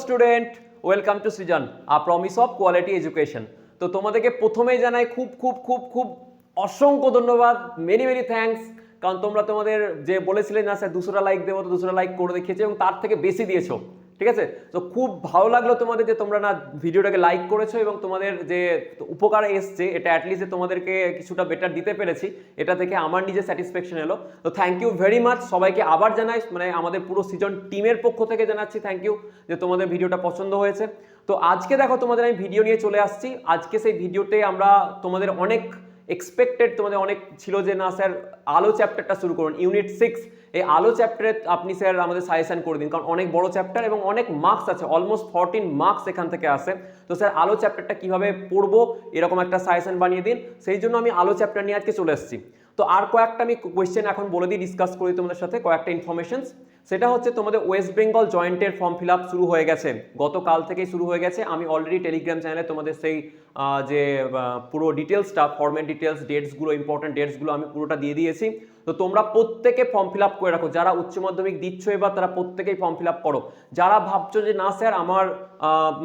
Student, welcome to Srijan, a promise of quality education. তো তোমাদেরকে প্রথমেই জানাই খুব খুব খুব খুব অসংখ্য ধন্যবাদ, মেনি মেনি থ্যাঙ্কস। কারণ তোমরা তোমাদের যে বলেছিলে না স্যার 200টা লাইক দেবো, তো 200টা লাইক করে দেখিয়েছে এবং তার থেকে বেশি দিয়েছো। ঠিক আছে, তো খুব ভালো লাগলো তোমাদের যে তোমরা না ভিডিওটাকে লাইক করেছো এবং তোমাদের যে উপকার এসছে এটা অ্যাটলিস্ট তোমাদেরকে কিছুটা বেটার দিতে পেরেছি, এটা থেকে আমার নিজের স্যাটিসফ্যাকশন এলো। তো থ্যাংক ইউ ভেরি মাচ সবাইকে আবার জানাই, মানে আমাদের পুরো সৃজন টিমের পক্ষ থেকে জানাচ্ছি থ্যাংক ইউ যে তোমাদের ভিডিওটা পছন্দ হয়েছে। তো আজকে দেখো তোমাদের আমি ভিডিও নিয়ে চলে আসছি। আজকে সেই ভিডিওতে আমরা তোমাদের অনেক এক্সপেক্টেড, তোমাদের অনেক ছিল যে না স্যার আলো চ্যাপ্টারটা শুরু করুন, ইউনিট 6 এই আলো চ্যাপ্টারে আপনি স্যার আমাদের সাজেশন করে দিন, কারণ অনেক বড় চ্যাপ্টার এবং অনেক মার্কস আছে, অলমোস্ট 14 মার্কস এখান থেকে আসে। তো স্যার আলো চ্যাপ্টারটা কিভাবে পড়বো এরকম একটা সাজেশন বানিয়ে দিন, সেই জন্য আমি আলো চ্যাপ্টার নিয়ে আজকে চলে এসেছি। তো আর কয়েকটা আমি কোয়েশ্চেন এখন বলে দিই, ডিসকাস করি তোমাদের সাথে কয়েকটা ইনফরমেশনস। সেটা হচ্ছে তোমাদের ওয়েস্ট বেঙ্গল জয়েন্টের ফর্ম ফিল আপ শুরু হয়ে গেছে, গতকাল থেকেই শুরু হয়ে গেছে। আমি অলরেডি টেলিগ্রাম চ্যানেলে তোমাদের সেই যে পুরো ডিটেলসটা, ফর্মের ডিটেলস, ডেটসগুলো, ইম্পর্টেন্ট ডেটসগুলো আমি পুরোটা দিয়ে দিয়েছি। তো তোমরা প্রত্যেকে ফর্ম ফিল আপ করে রাখো, যারা উচ্চ মাধ্যমিক দিচ্ছ এবার তারা প্রত্যেকেই ফর্ম ফিল আপ করো। যারা ভাবছো যে না স্যার আমার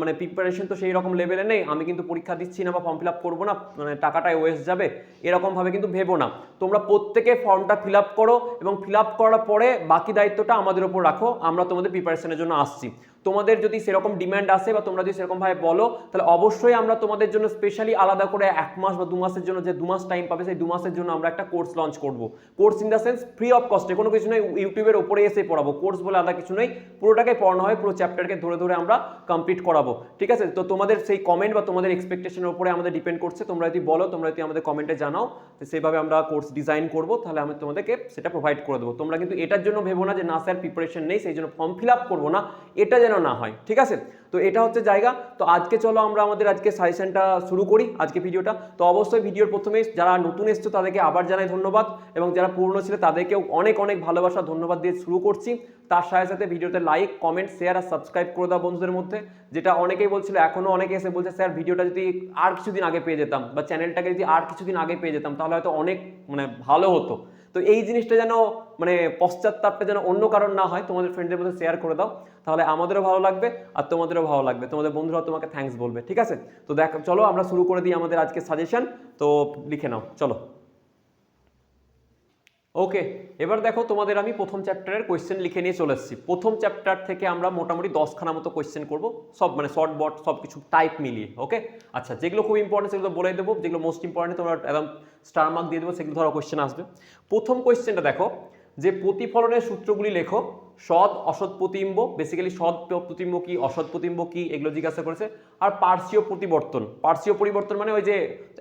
মানে প্রিপারেশন তো সেই রকম লেভেলে নেই, আমি কিন্তু পরীক্ষা দিচ্ছি না বা ফর্ম ফিল আপ করবো না, মানে টাকাটাই ওয়েস্ট যাবে, এরকমভাবে কিন্তু ভেবো না। তোমরা প্রত্যেকে ফর্মটা ফিল আপ করো এবং ফিল আপ করার পরে বাকি দায়িত্বটা আমাদের উপর রাখো, আমরা তোমাদের প্রিপারেশনের জন্য আসছি। তোমাদের যদি সেরকম ডিমান্ড আসে বা তোমরা যদি সেরকমভাবে বলো, তাহলে অবশ্যই আমরা তোমাদের জন্য স্পেশালি আলাদা করে 1 মাস বা 2 মাসের জন্য, যে 2 মাস টাইম পাবে সেই 2 মাসের জন্য আমরা একটা কোর্স লঞ্চ করব। Course in the sense free of কস্টে, কোনো কিছু নেই, ইউটিউবের উপরে এসে পড়াবো। কোর্স বলে আলাদা কিছু নেই, পুরোটাকে পড়ানো হয়, পুরো চ্যাপ্টারকে ধরে ধরে আমরা কমপ্লিট করাবো। ঠিক আছে, তো তোমাদের সেই কমেন্ট বা তোমাদের এক্সপেকটেশনের উপরে আমাদের ডিপেন্ড করছে। তোমরা যদি বলো, তোমরা যদি আমাদের কমেন্টে জানাও, তো সেইভাবে আমরা কোর্স ডিজাইন করবো, তাহলে আমি তোমাদেরকে সেটা প্রোভাইড করে দেবো। তোমরা কিন্তু এটার জন্য ভেবো না যে না স্যার প্রিপারেশন নেই সেই জন্য ফর্ম ফিল আপ করবো না, এটা যেন না হয়। ঠিক আছে, তো এটা হচ্ছে জায়গা। তো আজকে চলো আমরা আমাদের আজকে সাজেশনটা শুরু করি, আজকে ভিডিওটা। তো অবশ্যই ভিডিওর প্রথমেই যারা নতুন এসছো তাদেরকে আবার জানাই ধন্যবাদ, এবং যারা পুরনো ছিল তাদেরকেও অনেক অনেক ভালোবাসা ধন্যবাদ দিয়ে শুরু করছি। তার সাথে সাথে ভিডিওতে লাইক, কমেন্ট, শেয়ার আর সাবস্ক্রাইব করে দাও বন্ধুদের মধ্যে। যেটা অনেকেই বলছিল, এখনো অনেকে এসে বলছে স্যার ভিডিওটা যদি আর কিছুদিন আগে পেয়ে যেতাম বা চ্যানেলটাকে যদি আর কিছুদিন আগে পেয়ে যেতাম তাহলে হয়তো অনেক মানে ভালো হতো। তো এই জিনিসটা যেন মানে পশ্চাৎতাপটা যেন অন্য কারণ না হয়, তোমাদের ফ্রেন্ডদের মধ্যে শেয়ার করে দাও, তাহলে আমাদেরও ভালো লাগবে আর তোমাদেরও ভালো লাগবে, তোমাদের বন্ধুরাও তোমাকে থ্যাঙ্কস বলবে। ঠিক আছে, তো দেখ চলো আমরা শুরু করে দিই আমাদের আজকে সাজেশন। তো লিখে নাও, চলো। ওকে, এবার দেখো তোমাদের আমি প্রথম চ্যাপ্টারের কোয়েশ্চেন লিখে নিয়ে চলে এসেছি। প্রথম চ্যাপ্টার থেকে আমরা মোটামুটি 10খানা মতো কোয়েশ্চেন করবো, সব মানে শর্ট বট সব কিছু টাইপ মিলিয়ে। ওকে, আচ্ছা, যেগুলো খুব ইম্পর্টেন্ট সেগুলো বলে দেবো, যেগুলো মোস্ট ইম্পর্টেন্ট তোমরা একদম স্টার মার্ক দিয়ে দেবো, সেগুলো ধরো কোয়েশ্চেন আসবে। প্রথম কোয়েশ্চেনটা দেখো, যে প্রতিফলনের সূত্রগুলি লেখো। সৎ অসৎ প্রতিবিম্ব, বেসিক্যালি সৎ প্রতিবিম্ব কি, অসৎ প্রতিবিম্ব কি, এগুলো জিজ্ঞাসা করেছে। আর পার্শ্বীয় পরিবর্তন, পার্শ্বীয় পরিবর্তন মানে ওই যে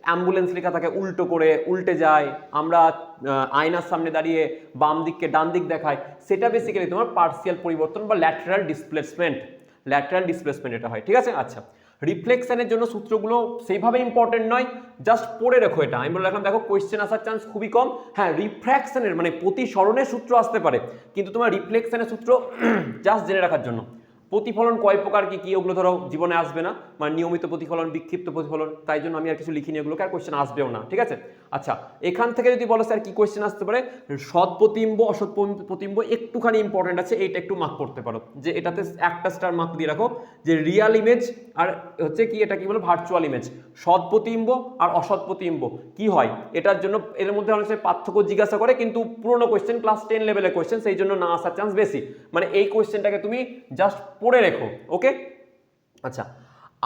অ্যাম্বুলেন্স লেখা থাকে উল্টো করে, উল্টে যায়, আমরা আয়নার সামনে দাঁড়িয়ে বাম দিককে ডান দিক দেখায়, সেটা বেসিক্যালি তোমার পার্সিয়াল পরিবর্তন বা ল্যাটারাল ডিসপ্লেসমেন্ট, ল্যাটারাল ডিসপ্লেসমেন্ট এটা হয়। ঠিক আছে, আচ্ছা, রিফ্লেকশনের জন্য সূত্রগুলো সেইভাবে ইম্পর্টেন্ট নয়, জাস্ট পড়ে রেখো এটা। আমি বলে রাখলাম দেখো কোয়েশ্চেন আসার চান্স খুবই কম। হ্যাঁ, রিফ্র্যাকশনের মানে প্রতিসরণের সূত্র আসতে পারে, কিন্তু তোমার রিফ্লেকশনের সূত্র জাস্ট জেনে রাখার জন্য। প্রতিফলন কয় প্রকার কি কি ওগুলো ধরো জীবনে আসবে না, মানে নিয়মিত প্রতিফলন, বিক্ষিপ্ত প্রতিফলন, তাই জন্য আমি আর কিছু লিখিনি ওগুলোকে, আর কোয়েশ্চেন আসবেও না। ঠিক আছে, আচ্ছা, এখান থেকে যদি বলো স্যার কি কোয়েশ্চেন আসতে পারে, সৎ প্রতিবিম্ব অসৎ প্রতিবিম্ব একটুখানি ইম্পর্টেন্ট আছে, এইটা একটু মার্ক করতে পারো, যে এটাতে একটা স্টার মার্ক দিয়ে রাখো, যে রিয়াল ইমেজ আর হচ্ছে কি, এটা কি বলো, ভার্চুয়াল ইমেজ। সৎ প্রতিবিম্ব আর অসৎ প্রতিবিম্ব কি হয়, এটার জন্য এর মধ্যে অনেক পার্থক্য জিজ্ঞাসা করে, কিন্তু পুরোনো কোয়েশ্চেন, ক্লাস 10 লেভেলের কোয়েশ্চেন, সেই জন্য না আসার চান্স বেশি। মানে এই কোয়েশ্চেনটাকে তুমি জাস্ট পড়ে রেখো। ওকে, আচ্ছা,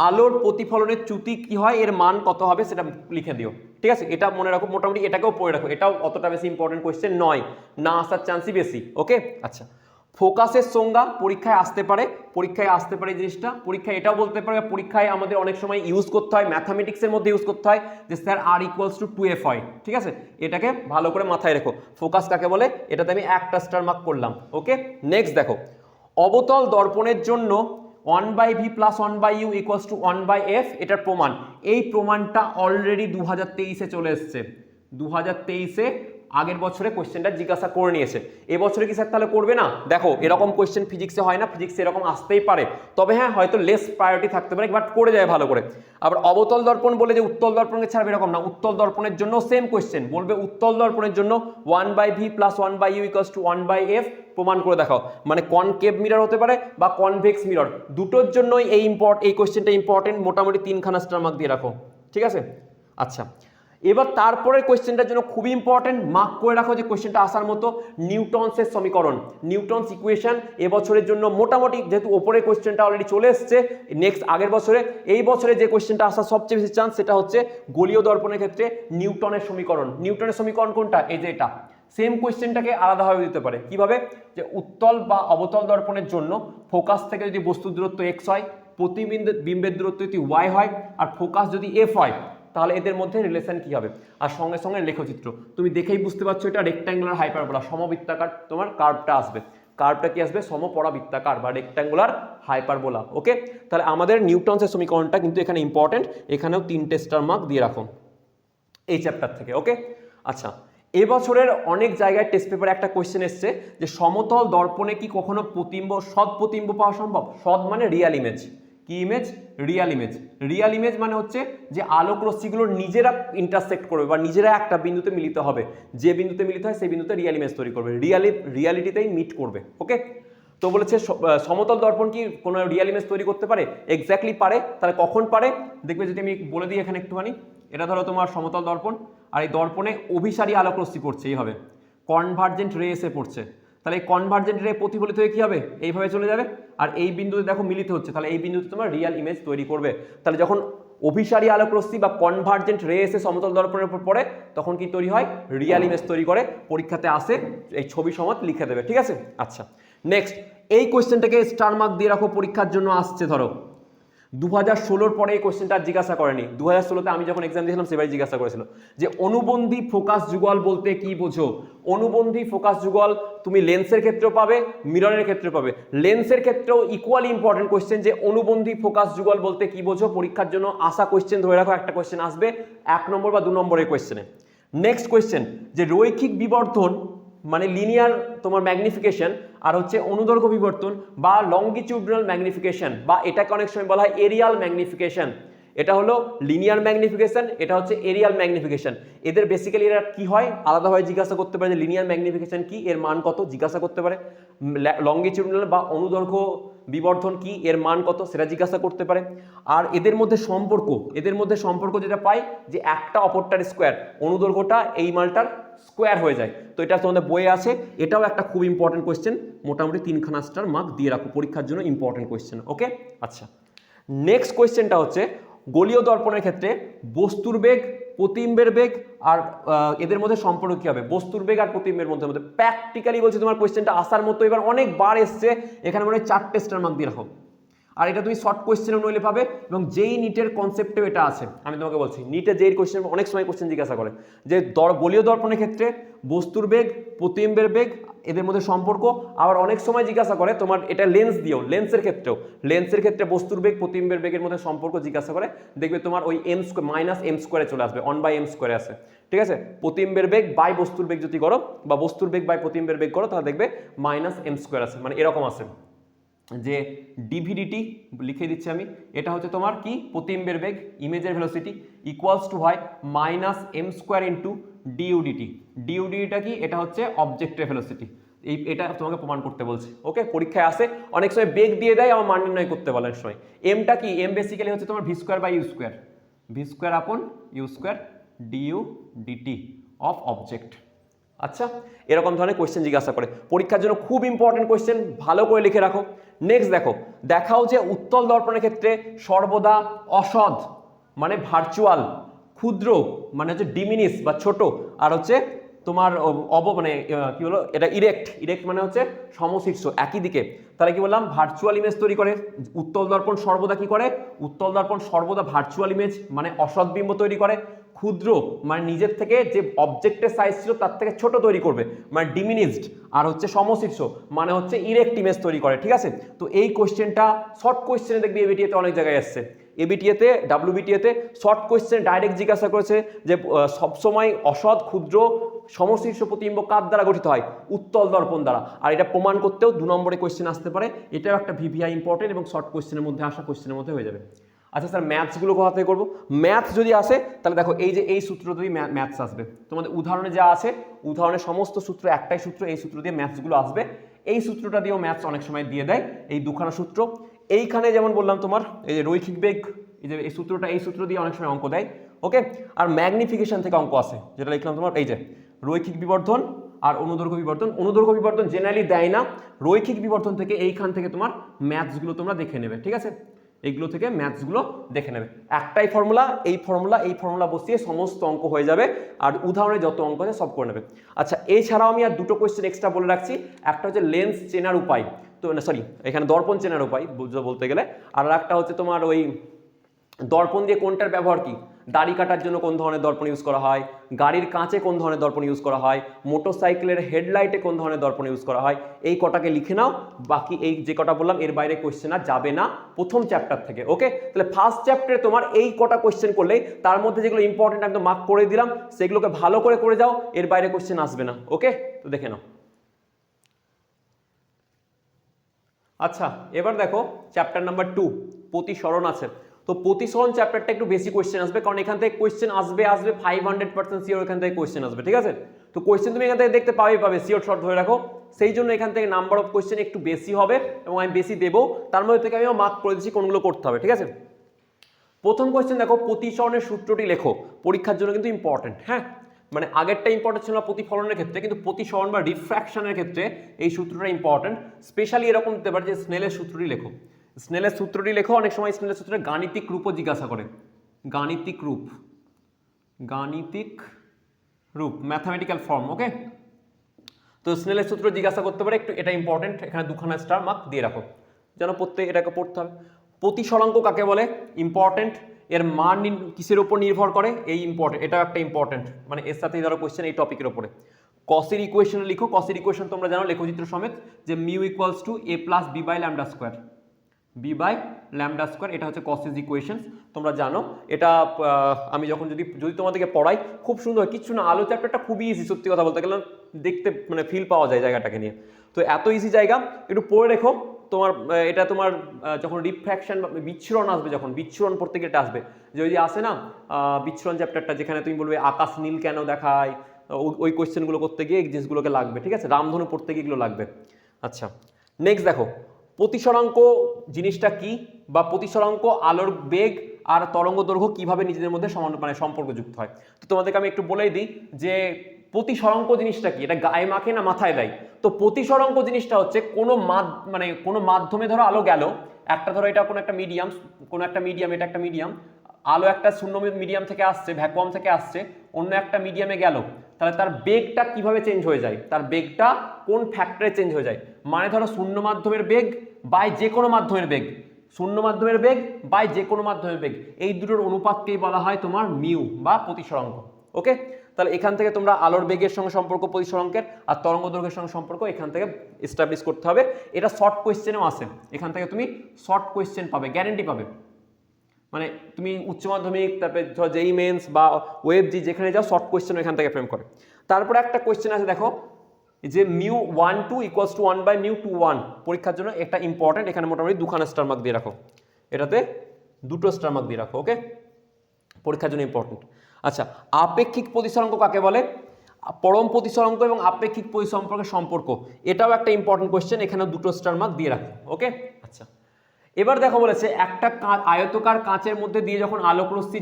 আলোর প্রতিফলনের চ্যুতি কি হয়, এর মান কত হবে সেটা লিখে দিও। ঠিক আছে, এটা মনে রাখো, মোটামুটি এটাকেও পড়ে রাখো, এটাও অতটা বেশি ইম্পর্টেন্ট কোয়েশ্চেন নয়, না আসার চান্সই বেশি। ওকে, আচ্ছা, ফোকাসের সংজ্ঞা পরীক্ষায় আসতে পারে, পরীক্ষায় আসতে পারে জিনিসটা, পরীক্ষায় এটাও বলতে পারে, পরীক্ষায় আমাদের অনেক সময় ইউজ করতে হয়, ম্যাথামেটিক্সের মধ্যে ইউজ করতে হয়, যে sir R equals to 2f হয়। ঠিক আছে, এটাকে ভালো করে মাথায় রেখো, ফোকাস কাকে বলে, এটাতে আমি একটা স্টার মার্ক করলাম। ওকে, নেক্সট দেখো, অবতল দর্পণের জন্য 1/v + 1/u = 1/f, এটার প্রমাণ। এই প্রমাণটা অলরেডি 2023-এ চলে এসছে, 2023-এ আগের বছরে কোয়েশ্চেনটা জিজ্ঞাসা করে নিয়েছে, এবছরে কি স্যার তাহলে করবে না? দেখো এরকম কোয়েশ্চেন ফিজিক্সে হয় না, ফিজিক্সে এরকম আসতেই পারে, তবে হ্যাঁ হয়তো লেস প্রায়োরিটি থাকতে পারে, বাট করে যায় ভালো করে। আবার অবতল দর্পণ বলে যে উত্তল দর্পণকে ছাড়বে এরকম না, উত্তল দর্পণের জন্য সেম কোয়েশ্চেন বলবে, উত্তল দর্পণের জন্য 1/v + 1/u = 1/f প্রমাণ করে দেখাও, মানে কনকেভ মিরর হতে পারে বা কনভেক্স মিরর, দুটোর জন্যই এই কোয়েশ্চেনটা ইম্পর্টেন্ট, মোটামুটি 3খানা স্টার মার্ক দিয়ে রাখো, ঠিক আছে? আচ্ছা, এবার তারপরের কোয়েশ্চেনটার জন্য খুবই ইম্পর্টেন্ট, মার্ক করে রাখো যে কোয়েশ্চেনটা আসার মতো, নিউটনসের সমীকরণ, নিউটনস ইকুয়েশন এবছরের জন্য মোটামুটি, যেহেতু ওপরের কোয়েশ্চেনটা অলরেডি চলে এসছে নেক্সট আগের বছরে, এই বছরে যে কোয়েশ্চেনটা আসার সবচেয়ে বেশি চান্স সেটা হচ্ছে গোলীয় দর্পণের ক্ষেত্রে নিউটনের সমীকরণ। নিউটনের সমীকরণ কোনটা? এই যে এটা। সেম কোয়েশ্চেনটাকে আলাদাভাবে দিতে পারে, কিভাবে? যে উত্তল বা অবতল দর্পণের জন্য ফোকাস থেকে যদি বস্তুর দূরত্ব x হয়, প্রতিবিম্বের দূরত্ব যদি y হয়, আর ফোকাস যদি f হয়, তাহলে এদের মধ্যে রিলেশন কি হবে? আর সঙ্গে সঙ্গে লেখচিত্র, তুমি দেখেই বুঝতে পারছো এটা রেক্ট্যাঙ্গুলার হাইপারবোলা, সমবৃত্তাকার তোমার কার্ভটা আসবে, কার্ভটা কি আসবে? সমপরাবৃত্তাকার বা রেক্ট্যাঙ্গুলার হাইপারবোলা। ওকে, তাহলে আমাদের নিউটনসের সমীকরণটা কিন্তু এখানে ইম্পর্টেন্ট, এখানেও 3টে স্টার মার্ক দিয়ে রাখো এই চ্যাপ্টার থেকে। ওকে, আচ্ছা, এবছরের অনেক জায়গায় টেস্ট পেপারে একটা কোয়েশ্চেন এসছে যে সমতল দর্পণে কি কখনো প্রতিবিম্ব, সৎ প্রতিবিম্ব পাওয়া সম্ভব? সৎ মানে রিয়াল ইমেজ, কি image? Real image. Real image মানে হচ্ছে যে আলোক রশ্মিগুলো নিজেরা ইন্টারসেক্ট করবে বা নিজেরা একটা বিন্দুতে মিলিত হবে, যে বিন্দুতে মিলিত হয় সেই বিন্দুতে রিয়াল ইমেজ তৈরি করবে, রিয়ালিটিতেই মিট করবে। ওকে, তো বলেছে সমতল দর্পণ কি কোনো রিয়াল ইমেজ তৈরি করতে পারে? এক্স্যাক্টলি পারে। তাহলে কখন পারে? দেখবে যদি আমি বলে দিই এখানে একটুখানি, এটা ধরো তোমার সমতল দর্পণ, আর এই দর্পণে অভিসারী আলোক রশ্মি পড়ছে, এইভাবে কনভার্জেন্ট রে এসে পড়ছে, তাহলে এই কনভার্জেন্ট রে প্রতিফলিত হয়ে কি হবে? এইভাবে চলে যাবে, আর এই বিন্দুতে দেখো মিলিত হচ্ছে, তাহলে এই বিন্দুতে তোমার রিয়াল ইমেজ তৈরি করবে। তাহলে যখন অভিসারী আলোক রশ্মি বা কনভার্জেন্ট রে এসে সমতল দর্পণের উপর পড়ে, তখন কি তৈরি হয়? রিয়াল ইমেজ তৈরি করে, পরীক্ষাতে আসে, এই ছবি সমেত লিখে দেবে, ঠিক আছে? আচ্ছা, নেক্সট এই কোয়েশ্চেনটাকে স্টার মার্ক দিয়ে রাখো, পরীক্ষার জন্য আসছে। ধরো 2016 পরে এই কোয়েশ্চেনটা জিজ্ঞাসা করেনি, 2016তে আমি যখন এক্সাম দিয়েছিলাম সেবারই জিজ্ঞাসা করেছিল যে অনুবন্ধী ফোকাস যুগল বলতে কি বোঝো? অনুবন্ধী ফোকাস যুগল তুমি লেন্সের ক্ষেত্রেও পাবে, মিররের ক্ষেত্রে পাবে। লেন্সের ক্ষেত্রেও ইকুয়ালি ইম্পর্টেন্ট কোয়েশ্চেন যে অনুবন্ধী ফোকাস যুগল বলতে কি বোঝো, পরীক্ষার জন্য আসা কোয়েশ্চেন ধরে রাখো, একটা কোয়েশ্চেন আসবে 1 নম্বর বা 2 নম্বরের কোয়েশ্চেনে। নেক্সট কোয়েশ্চেন যে রৈখিক বিবর্ধন মানে লিনিয়ার তোমার ম্যাগনিফিকেশন, আর হচ্ছে অনুদৈর্ঘ্য বিবর্তন বা লঙ্গিটিউডনাল ম্যাগনিফিকেশন, বা এটাকে অনেক সময় বলা হয় এরিয়াল ম্যাগনিফিকেশন। এটা হলো লিনিয়ার ম্যাগনিফিকেশন, এটা হচ্ছে এরিয়াল ম্যাগনিফিকেশন। এদের বেসিক্যালি এরা কি হয় আলাদাভাবে জিজ্ঞাসা করতে পারে যে লিনিয়ার ম্যাগনিফিকেশন কি, এর মান কত, জিজ্ঞাসা করতে পারে। লঙ্গিটিউডনাল বা অনুদৈর্ঘ্য বিবর্ধন কি, এর মান কত, সেটা জিজ্ঞাসা করতে পারে। আর এদের মধ্যে সম্পর্ক যেটা পাই যে একটা অপরটার স্কোয়ার, অনুদৈর্ঘ্যটা এই মালটার স্কোয়ার হয়ে যায়। তো এটা তোমাদের বইয়ে আছে, এটাও একটা খুব ইম্পর্টেন্ট কোয়েশ্চেন, মোটামুটি 3খানা স্টার মার্ক দিয়ে রাখো, পরীক্ষার জন্য ইম্পর্টেন্ট কোয়েশ্চেন। ওকে, আচ্ছা, নেক্সট কোয়েশ্চেনটা হচ্ছে গোলীয় দর্পণের ক্ষেত্রে বস্তুর বেগ, প্রতিবিম্বের বেগ আর এদের মধ্যে সম্পর্ক কি হবে? বস্তুর বেগ আর প্রতিবিম্বের মধ্যে প্র্যাকটিক্যালি বলছি তোমার কোয়েশ্চেনটা আসার মতো এবার অনেকবার এসছে, এখানে মনে হয় 4টে স্টার মার্ক দিয়ে রাখো। আর এটা তুমি শর্ট কোয়েশ্চেনও নইলে পাবে, এবং যেই নিটের কনসেপ্টেও এটা আছে, আমি তোমাকে বলছি নিটে যেই কোয়েশ্চেন অনেক সময় কোয়েশ্চেন জিজ্ঞাসা করে যে গোলীয় দর্পণের ক্ষেত্রে বস্তুর বেগ, প্রতিবিম্বের বেগ, এদের মধ্যে সম্পর্ক। আবার অনেক সময় জিজ্ঞাসা করে তোমার এটা লেন্স দিও, লেন্সের ক্ষেত্রে বস্তুর বেগ, প্রতিবিম্বের বেগের মধ্যে সম্পর্ক জিজ্ঞাসা করে, দেখবে তোমার ওই -m² চলে আসবে, 1/m² আছে, ঠিক আছে? প্রতিবিম্বের বেগ বাই বস্তুর বেগ যদি করো, বা বস্তুর বেগ বাই প্রতিবিম্বের বেগ করো, তাহলে দেখবে -m² আছে, মানে এরকম আছে যে ডিভিডিটি লিখে দিচ্ছি আমি, এটা হচ্ছে তোমার কি প্রতিবিম্বের বেগ, ইমেজের ভেলোসিটি ইকুয়ালস টু হয় -m² ইন্টু ডিউডিটি। ডিউডিটিটা কি? এটা হচ্ছে অবজেক্টের ভেলোসিটি, এটা তোমাকে প্রমাণ করতে বলছে। ওকে, পরীক্ষায় আসে, অনেক সময় বেগ দিয়ে দেয়, আমার মান নির্ণয় করতে বলে অনেক সময়। এমটা কি? এম বেসিক্যালি হচ্ছে তোমার v²/u², v²/u² due DT of object. আচ্ছা, এরকম ধরনের কোয়েশ্চেন জিজ্ঞাসা করে, পরীক্ষার জন্য খুব ইম্পর্টেন্ট কোয়েশ্চেন, ভালো করে লিখে রাখো। নেক্সট দেখাও যে উত্তল দর্পণের ক্ষেত্রে সর্বদা অসৎ মানে ভার্চুয়াল, ক্ষুদ্র মানে হচ্ছে ডিমিনিস বা ছোট, আর হচ্ছে তোমার মানে কি হলো এটা ইরেক্ট মানে হচ্ছে সমশীর্ষ একই দিকে। তাহলে কি বললাম? ভার্চুয়াল ইমেজ তৈরি করে। উত্তল দর্পণ সর্বদা কি করে? উত্তল দর্পণ সর্বদা ভার্চুয়াল ইমেজ মানে অসৎ বিম্ব তৈরি করে। ক্ষুদ্র মানে নিজের থেকে যে অবজেক্টের সাইজ ছিল তার থেকে ছোট তৈরি করবে মানে ডিমিনিজড, আর হচ্ছে সমশীর্ষ মানে হচ্ছে ইরেক্ট ইমেজ তৈরি করে, ঠিক আছে? তো এই কোশ্চেনটা শর্ট কোশ্চেনে দেখবি এবিটিএতে অনেক জায়গায় আসছে। এবিটিএতে ডাব্লিউবিটিএতে শর্ট কোয়েশ্চেন ডাইরেক্ট জিজ্ঞাসা করেছে যে সবসময় অসৎ ক্ষুদ্র সমশীর্ষ প্রতিবিম্ব কার দ্বারা গঠিত হয়, উত্তল দর্পণ দ্বারা। আর এটা প্রমাণ করতেও 2 নম্বরে কোয়েশ্চেন আসতে পারে, এটাও একটা ভিভিআই ইম্পর্টেন্ট এবং শর্ট কোয়েশ্চেনের মধ্যে আসা কোয়েশ্চেনের মধ্যে হয়ে যাবে। আচ্ছা স্যার ম্যাথসগুলো কোথা থেকে করবো? ম্যাথস যদি আসে তাহলে দেখো এই যে এই সূত্র দিয়ে ম্যাথস আসবে, তোমাদের উদাহরণে যা আছে উদাহরণের সমস্ত সূত্র একটাই সূত্র, এই সূত্র দিয়ে ম্যাথসগুলো আসবে। এই সূত্রটা দিয়েও ম্যাথস অনেক সময় দিয়ে দেয়, এই দুখানা সূত্র। এইখানে যেমন বললাম তোমার এই যে রৈখিক বেগ, এই যে এই সূত্রটা, এই সূত্র দিয়ে অনেক সময় অঙ্ক দেয়। ওকে, আর ম্যাগনিফিকেশন থেকে অঙ্ক আসে, যেটা লিখলাম তোমার এই যে রৈখিক বিবর্ধন আর অনুদৈর্ঘ্য বিবর্ধন। অনুদৈর্ঘ্য বিবর্ধন জেনারেলি দেয় না, রৈখিক বিবর্ধন থেকে এইখান থেকে তোমার ম্যাথসগুলো তোমরা দেখে নেবে, ঠিক আছে? এইগুলো থেকে ম্যাথসগুলো দেখে নেবে, একটাই ফর্মুলা, এই ফর্মুলা বসিয়ে সমস্ত অঙ্ক হয়ে যাবে, আর উদাহরণে যত অঙ্ক আছে সব করে নেবে। আচ্ছা এছাড়াও আমি আর 2টো কোয়েশ্চেন এক্সট্রা বলে রাখছি, একটা হচ্ছে লেন্স চেনার উপায়, তো সরি এখানে দর্পণ চেনার উপায় বলতে গেলে, আর একটা হচ্ছে তোমার ওই দর্পণ দিয়ে কোনটার ব্যবহার কি, দাড়ি কাটার জন্য কোন ধরনের দর্পণ ইউজ করা হয়, গাড়ির কাঁচে কোন ধরনের দর্পণ ইউজ করা হয়, মোটরসাইকেলের হেডলাইটে কোন ধরনের দর্পণ ইউজ করা হয়, এই কটাকে লিখে নাও। বাকি এই যে কটা বললাম এর বাইরে কোয়েশ্চেন আর যাবে না প্রথম চ্যাপ্টার থেকে। ওকে, তাহলে ফার্স্ট চ্যাপ্টারে তোমার এই কটা কোয়েশ্চেন করলেই, তার মধ্যে যেগুলো ইম্পর্টেন্ট একদম মার্ক করে দিলাম, সেগুলোকে ভালো করে যাও, এর বাইরে কোয়েশ্চেন আসবে না। ওকে, তো দেখে নাও। আচ্ছা এবার দেখো চ্যাপ্টার নাম্বার 2 প্রতিসরণ আছে। তো প্রতিসরণ চ্যাপ্টারটা একটু বেশি কোয়েশ্চেন আসবে, কারণ এখান থেকে কোয়েশ্চেন আসবে 500% শিওর এখান থেকে কোয়েশ্চেন আসবে, ঠিক আছে? তো কোয়েশ্চেন তুমি এখান থেকে দেখতে পাবে শিওর, শর্ট ধরে রাখো। সেই জন্য এখান থেকে নাম্বার অফ কোয়েশ্চেন একটু বেশি হবে এবং আমি বেশি দেবো, তার মধ্যে থেকে আমিও মার্ক করে দিচ্ছি কোনগুলো করতে হবে, ঠিক আছে? প্রথম কোয়েশ্চেন দেখো, প্রতিসরণের সূত্রটি লেখো, পরীক্ষার জন্য কিন্তু ইম্পর্টেন্ট। হ্যাঁ, মানে আগেরটা ইম্পর্টেন্ট ছিল না প্রতিফলনের ক্ষেত্রে, কিন্তু প্রতিসরণ বা রিফ্র্যাকশনের ক্ষেত্রে এই সূত্রটা ইম্পর্টেন্ট। স্পেশালি এরকম দিতে পারে যে স্নেলের সূত্রটি লেখো, স্নেলের সূত্রটি লেখো। অনেক সময় স্নেলের সূত্রের গাণিতিক রূপও জিজ্ঞাসা করে, গাণিতিক রূপ ম্যাথামেটিক্যাল ফর্ম। ওকে, তো স্নেলের সূত্র জিজ্ঞাসা করতে পারে, একটু এটা ইম্পর্টেন্ট, এখানে 2খানা স্টার মার্ক দিয়ে রাখো, যেন প্রত্যেক এটাকে পড়তে হবে। প্রতিসরাঙ্ক কাকে বলে, ইম্পর্টেন্ট, এর মান কিসের উপর নির্ভর করে, এই ইম্পর্টেন্ট, এটা একটা ইম্পর্টেন্ট, মানে এর সাথে ধরো কোয়েশ্চেন এই টপিকের উপরে। কসের ইকুয়েশন লিখো, কসের ইকুয়েশন তোমরা জানো লেখচিত্র সমেত, যে mu equals to a plus b by lambda square, এটা হচ্ছে কসের ইকুয়েশনস, তোমরা জানো। এটা আমি যখন যদি তোমাদেরকে পড়াই খুব সুন্দর, কিচ্ছু না, আলো চ্যাপ্টারটা খুবই ইজি, সত্যি কথা বলতে গেলে দেখতে মানে ফিল পাওয়া যায় জায়গাটাকে নিয়ে। তো এত ইজি জায়গা, একটু পড়ে রেখো। তোমার এটা তোমার যখন রিফ্র্যাকশন বা বিচ্ছুরণ আসবে, যখন বিচ্ছুরণ পড়তে গেলে আসবে, যে ওই যে আসে না বিচ্ছুরণ চ্যাপ্টারটা, যেখানে তুমি বলবে আকাশ নীল কেন দেখায়, ওই কোয়েশ্চেনগুলো করতে গিয়ে এই জিনিসগুলোকে লাগবে, ঠিক আছে? রামধনু পড়তে গিয়ে এগুলো লাগবে। আচ্ছা নেক্সট দেখো, প্রতিসরাঙ্ক জিনিসটা কি, বা প্রতিসরাঙ্ক আলোর বেগ আর তরঙ্গ দৈর্ঘ্য কিভাবে নিজেদের মধ্যে মানে সম্পর্কযুক্ত হয়। তো তোমাদেরকে আমি একটু বলেই দিই যে প্রতিসরাঙ্ক জিনিসটা কি, এটা গায়ে মাখে না মাথায় দেয়। তো প্রতিসরাঙ্ক জিনিসটা হচ্ছে কোনো মাধ্যমে ধরো আলো গেল, একটা ধরো এটা কোনো একটা মিডিয়াম, এটা একটা মিডিয়াম, আলো একটা শূন্য মিডিয়াম থেকে আসছে, ভ্যাকুয়াম থেকে আসছে, অন্য একটা মিডিয়ামে গেল, তাহলে তার বেগটা কিভাবে চেঞ্জ হয়ে যায়, তার বেগটা কোন ফ্যাক্টরে চেঞ্জ হয়ে যায়। মানে ধরো শূন্য মাধ্যমের বেগ বাই যে কোনো মাধ্যমের বেগ, শূন্য মাধ্যমের বেগ বাই যে কোনো মাধ্যমের বেগ, এই দুটোর অনুপাতকেই বলা হয় তোমার মিউ বা প্রতিসরাঙ্ক। ওকে, তাহলে এখান থেকে তোমরা আলোর বেগের সঙ্গে সম্পর্ক প্রতিসরাঙ্কের, আর তরঙ্গ দৈর্ঘ্যের সঙ্গে সম্পর্ক এখান থেকে এস্টাবলিশ করতে হবে। এটা শর্ট কোয়েশ্চেনেও আসে, এখান থেকে তুমি শর্ট কোয়েশ্চেন পাবে, গ্যারেন্টি পাবে। মানে তুমি উচ্চ মাধ্যমিক, তারপরে জেই মেন্স বা ওয়েবজি যেখানে যাও, শর্ট কোয়েশ্চেন এখান থেকে ফ্রেম করে। তারপরে একটা কোয়েশ্চেন আছে দেখো, যে mu 1 2 equals to 1 by mu 2 1, পরীক্ষার জন্য একটা ইম্পর্টেন্ট, এখানে মোটামুটি 2খানা স্টার মার্ক দিয়ে রাখো, এটাতে 2টো স্টার মার্ক দিয়ে রাখো। ওকে, পরীক্ষার জন্য ইম্পর্টেন্ট। আচ্ছা, আপেক্ষিক প্রতিসরাঙ্ক কাকে বলে, পরম প্রতিসরাঙ্ক এবং আপেক্ষিক প্রতিসম্পর্কের সম্পর্ক, এটাও একটা ইম্পর্টেন্ট কোয়েশ্চেন, এখানে 2টো স্টার মার্ক দিয়ে রাখো। ওকে, আচ্ছা এবার দেখো বলেছে, একটা আয়তকার কাঁচের মধ্যে দিয়ে যখন আলোকরশ্মি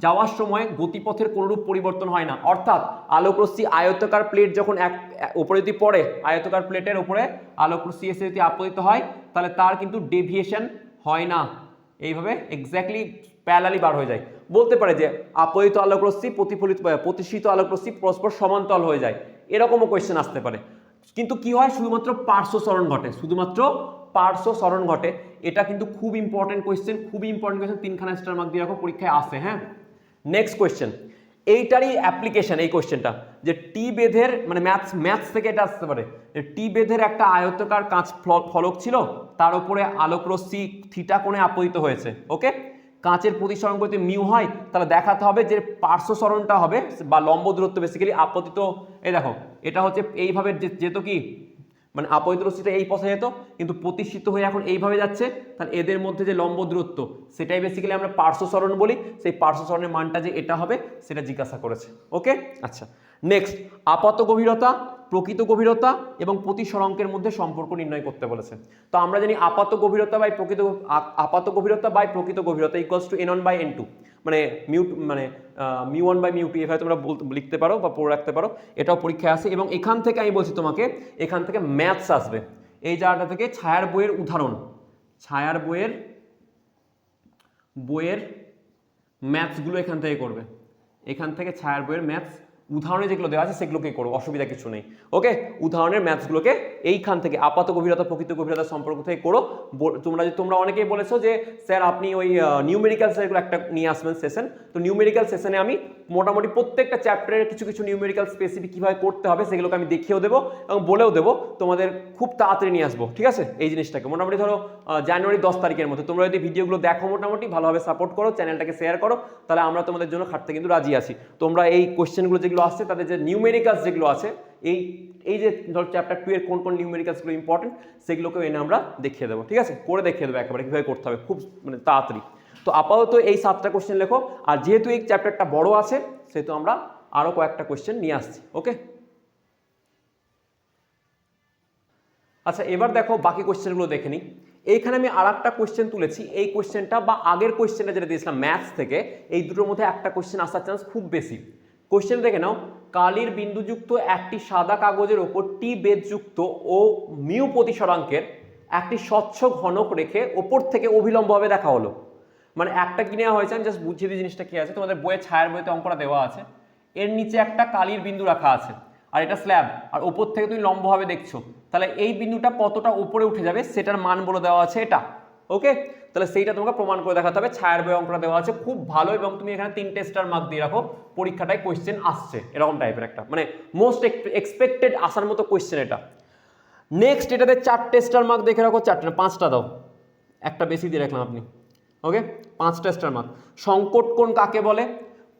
যাওয়ার সময় গতিপথের কোনরূপ পরিবর্তন হয় না। অর্থাৎ আলোকরশ্মি আয়তকার প্লেট যখন উপরে যদি পড়ে, আয়তকার প্লেটের উপরে আলোকরশ্মি এসে যদি আপতিত হয়, তাহলে তার কিন্তু ডেভিয়েশন হয় না, এইভাবে এক্স্যাক্টলি প্যারালালি বার হয়ে যায়। বলতে পারে যে আপতিত আলোকরশ্মি প্রতিসৃত আলোকরশ্মি পরস্পর সমান্তরাল হয়ে যায়, এরকমও কোয়েশ্চেন আসতে পারে। কিন্তু কি হয়, শুধুমাত্র পার্শ্ব সরণ ঘটে, এটা কিন্তু খুব ইম্পর্টেন্ট কোয়েশ্চেন, 3খানা স্টার মার্ক দিয়ে রাখো, পরীক্ষায় আসে। হ্যাঁ, নেক্সট কোয়েশ্চেন, এইটারই অ্যাপ্লিকেশন এই কোয়েশ্চেনটা, যে টি বেধের, মানে ম্যাথস থেকে এটা আসতে পারে, যে টি বেধের একটা আয়তাকার কাঁচ ফলক ছিল, তার উপরে আলোকরশ্মি থিটা কোণে আপতিত হয়েছে। ওকে, কাঁচের প্রতিসরণ যদি মিউ হয় তাহলে দেখাতে হবে যে পার্শ্ব সরণটা হবে বা লম্ব দূরত্ব বেসিক্যালি আপতিত, এই দেখো এটা হচ্ছে এইভাবে যেত কি মানে আপতিত রশ্মিটা এই পথে যেত কিন্তু প্রতিষ্ঠিত হয়ে এখন এইভাবে যাচ্ছে, তাহলে এদের মধ্যে যে লম্ব দূরত্ব সেটাই বেসিক্যালি আমরা পার্শ্ব সরণ বলি, সেই পার্শ্ব সরণের মানটা যে এটা হবে সেটা জিজ্ঞাসা করেছে। ওকে, আচ্ছা নেক্সট, আপাত গভীরতা, প্রকৃত গভীরতা এবং প্রতিসরাঙ্কের মধ্যে সম্পর্ক নির্ণয় করতে বলেছে। তো আমরা জানি আপাত গভীরতা বাই প্রকৃত গভীরতা ইকুয়ালস টু n1/n2, মানে mu one by mu two, এভাবে তোমরা লিখতে পারো বা পড়ে রাখতে পারো, এটাও পরীক্ষায় আসে। এবং এখান থেকে আমি বলছি তোমাকে, এখান থেকে ম্যাথস আসবে, এই জায়গাটা থেকে ছায়ার বইয়ের উদাহরণ, ছায়ার বইয়ের ম্যাথসগুলো এখান থেকে করবে, এখান থেকে ছায়ার বইয়ের ম্যাথস উদাহরণে যেগুলো দেওয়া আছে সেগুলোকেই করো, অসুবিধা কিছু নেই। ওকে, উদাহরণের ম্যাথসগুলোকে এইখান থেকে আপাত গভীরতা প্রকৃত গভীরতা সম্পর্ক থেকে করো। তোমরা অনেকেই বলেছো যে স্যার আপনি ওই নিউমেরিক্যাল সেগুলো একটা নিয়ে আসবেন সেশন, তো নিউমেরিক্যাল সেশনে আমি মোটামুটি প্রত্যেকটা চ্যাপ্টারের কিছু কিছু নিউমেরিক্যাল স্পেসিফিক কীভাবে করতে হবে সেগুলোকে আমি দেখিয়েও দেবো এবং বলেও দেবো, তোমাদের খুব তাড়াতাড়ি নিয়ে আসবো। ঠিক আছে, এই জিনিসটাকে মোটামুটি ধরো জানুয়ারি 10 তারিখের মধ্যে তোমরা যদি ভিডিওগুলো দেখো, মোটামুটি ভালোভাবে সাপোর্ট করো, চ্যানেলটাকে শেয়ার করো, তাহলে আমরা তোমাদের জন্য খাটতে কিন্তু রাজি আছি। তোমরা এই কোয়েশ্চেনগুলো যেগুলো আসছে তাদের যে নিউমেরিক্যালস যেগুলো আছে, এই যে ধর চ্যাপ্টার 2 এর কোন কোন নিউমেরিক্যালসগুলো ইম্পর্টেন্ট সেগুলোকেও এনে আমরা দেখিয়ে দেবো। ঠিক আছে, করে দেখিয়ে দেবো একেবারে কীভাবে করতে হবে, খুব মানে তাড়াতাড়ি। তো আপাতত এই 7টা কোয়েশ্চেন লেখো, আর যেহেতু এই চ্যাপ্টারটা বড় আছে সেহেতু আমরা আরও কয়েকটা কোয়েশ্চেন নিয়ে আসছি। ওকে, আচ্ছা এবার দেখো বাকি কোয়েশ্চেনগুলো দেখে নিই। এইখানে আমি আর একটা কোয়েশ্চেন তুলেছি, এই কোয়েশ্চেনটা বা আগের কোয়েশ্চেনটা যেটা দিয়েছিলাম ম্যাথস থেকে, এই দুটোর মধ্যে একটা কোয়েশ্চেন আসার চান্স খুব বেশি। কোয়েশ্চেন দেখে নাও, কালির বিন্দুযুক্ত একটি সাদা কাগজের ওপর টি বেদযুক্ত ও মিউ প্রতিসরাঙ্কের একটি স্বচ্ছ ঘনক রেখে ওপর থেকে অভিলম্বভাবে দেখা হলো। মানে একটা কি নেওয়া হয়েছে, আমি জাস্ট বুঝিয়ে দিই জিনিসটা কি আছে, তোমাদের বইয়ে ছায়ার বইতে অঙ্কটা দেওয়া আছে, এর নিচে একটা কালির বিন্দু রাখা আছে আর এটা স্ল্যাব, আর ওপর থেকে তুমি লম্বভাবে দেখছো, তাহলে এই বিন্দুটা কতটা উপরে উঠে যাবে সেটার মান বলে দেওয়া আছে এটা। ওকে, তাহলে সেইটা তোমাকে প্রমাণ করে দেখাতে হবে, ছায়ার বই অঙ্কটা দেওয়া আছে খুব ভালো, এবং তুমি এখানে 3টে স্টার মার্ক দিয়ে রাখো, পরীক্ষাটায় কোয়েশ্চেন আসছে এরকম টাইপের একটা, মানে মোস্ট এক্সপেক্টেড আসার মতো কোয়েশ্চেন এটা। নেক্সট এটাতে 4টে স্টার মার্ক দেখে রাখো, 4টে না 5টা দাও, একটা বেশি দিয়ে রাখলাম আপনি। ওকে, 5টা স্টার মার্ক। সংকট কোণ কাকে বলে?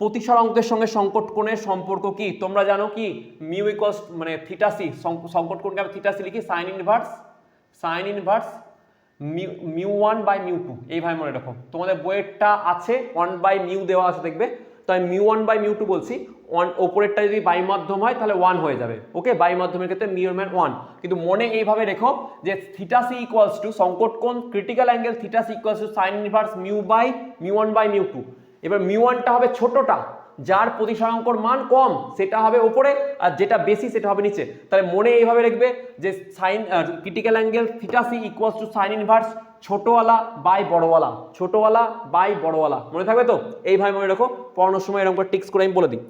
প্রতিসরাঙ্কের সঙ্গে সংকট কোণের সম্পর্ক কি তোমরা জানো কি? মিউ ইকুয়ালস মানে থিটা সি, সংকট কোণকে আমি থিটা সি লিখি সাইন ইনভার্স মিউ 1/μ2, এইভাবে মনে রাখো। তোমাদের বইয়েরটা আছে 1/μ দেওয়া আছে দেখবে, তো আমি মিউ 1/μ2 বলছি, ওপরেরটা যদি বাই মাধ্যম হয় তাহলে 1 হয়ে যাবে। ওকে, বাই মাধ্যমের ক্ষেত্রে মিউ এর মান 1, কিন্তু মনে এইভাবে রেখো যে থিটা সি ইকুয়ালস টু সংকট কোণ critical angle theta C equals to sine inverse mu 1/μ2। এবার মিউ 1টা হবে ছোটটা, যার প্রতিসরাঙ্কর মান কম সেটা হবে উপরে, আর যেটা বেশি সেটা হবে নিচে। তাহলে মনে এইভাবে রাখবে যে sine critical angle theta C equals to sine inverse ছোটওয়ালা বাই বড়ওয়ালা, ছোটওয়ালা বাই বড়ওয়ালা, মনে থাকবে তো? এইভাবে মনে রাখো, পড়ানোর সময় এরকম করে টিক্স করে আমি বলে দিই।